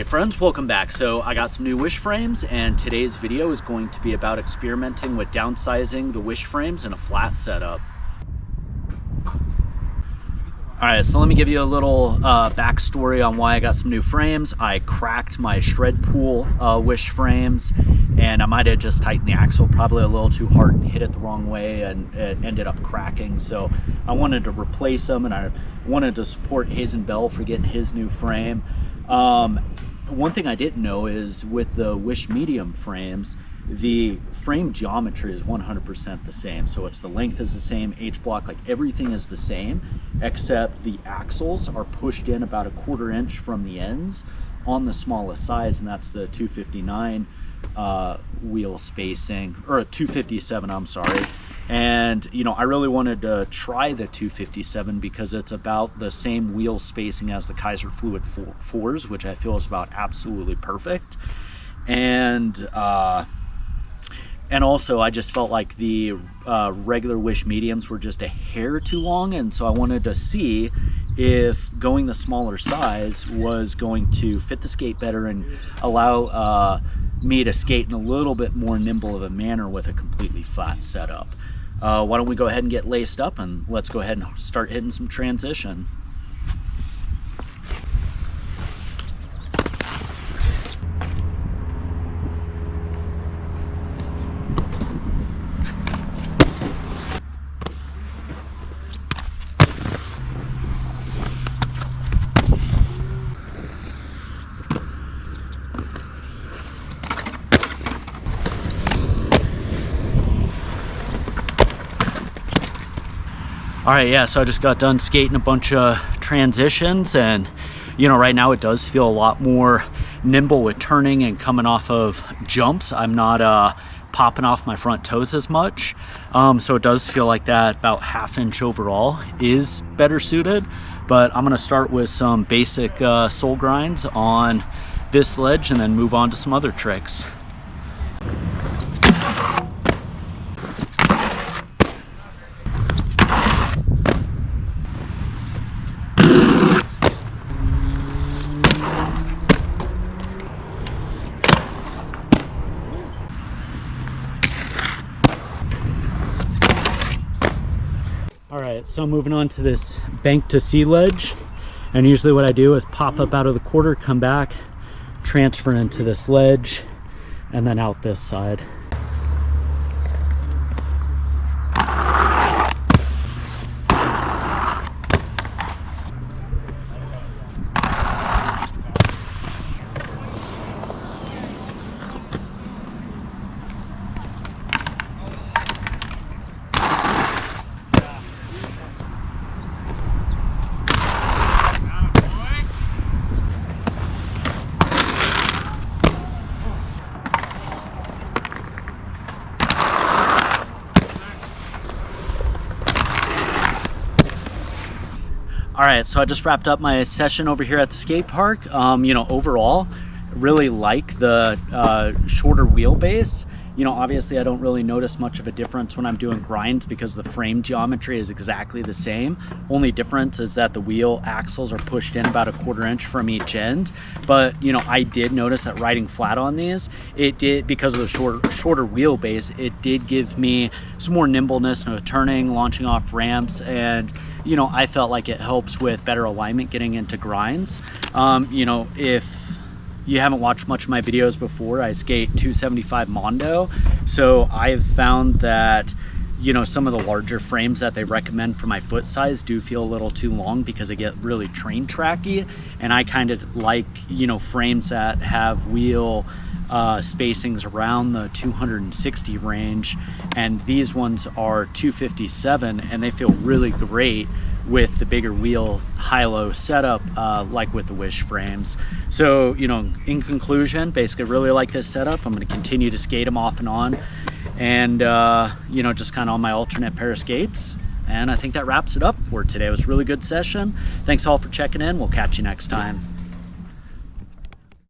friends, welcome back. So I got some new wish frames, and today's video is going to be about experimenting with downsizing the wish frames in a flat setup. Alright, so let me give you a little backstory on why I got some new frames. I cracked my shred pool wish frames, and I might have just tightened the axle probably a little too hard and hit it the wrong way, and it ended up cracking. So I wanted to replace them, and I wanted to support Hazen Bell for getting his new frame. One thing I didn't know is with the Wish medium frames, the frame geometry is 100% the same. So it's the length is the same, H-block, like everything is the same, except the axles are pushed in about 1/4 inch from the ends on the smallest size, and that's the 259 wheel spacing, or a 257, I'm sorry. And you know, I really wanted to try the 257 because it's about the same wheel spacing as the Kaiser Fluid 4s, which I feel is about absolutely perfect. And also I just felt like the regular Wish mediums were just a hair too long, and so I wanted to see if going the smaller size was going to fit the skate better and allow me to skate in a little bit more nimble of a manner with a completely flat setup. Why don't we go ahead and get laced up, and let's go ahead and start hitting some transition. All right, yeah, so I just got done skating a bunch of transitions, and you know, right now it does feel a lot more nimble with turning and coming off of jumps. I'm not popping off my front toes as much, so it does feel like that about 1/2 inch overall is better suited. But I'm gonna start with some basic sole grinds on this ledge and then move on to some other tricks. All right, so moving on to this bank to sea ledge, and usually what I do is pop up out of the quarter, come back, transfer into this ledge, and then out this side. All right, so I just wrapped up my session over here at the skate park. You know, overall, really like the shorter wheelbase. You know, obviously I don't really notice much of a difference when I'm doing grinds because the frame geometry is exactly the same. Only difference is that the wheel axles are pushed in about 1/4 inch from each end. But you know, I did notice that riding flat on these, it did, because of the shorter wheelbase, it did give me some more nimbleness, no turning, launching off ramps, and you know, I felt like it helps with better alignment getting into grinds. You know, if you haven't watched much of my videos before, I skate 275 Mondo, so I've found that, you know, some of the larger frames that they recommend for my foot size do feel a little too long because they get really train tracky, and I kind of like, you know, frames that have wheel spacings around the 260 range, and these ones are 257, and they feel really great with the bigger wheel high-low setup, like with the Wish frames. So, you know, in conclusion, basically really like this setup. I'm going to continue to skate them off and on, and you know, just kind of on my alternate pair of skates. And I think that wraps it up for today. It was a really good session. Thanks all for checking in. We'll catch you next time.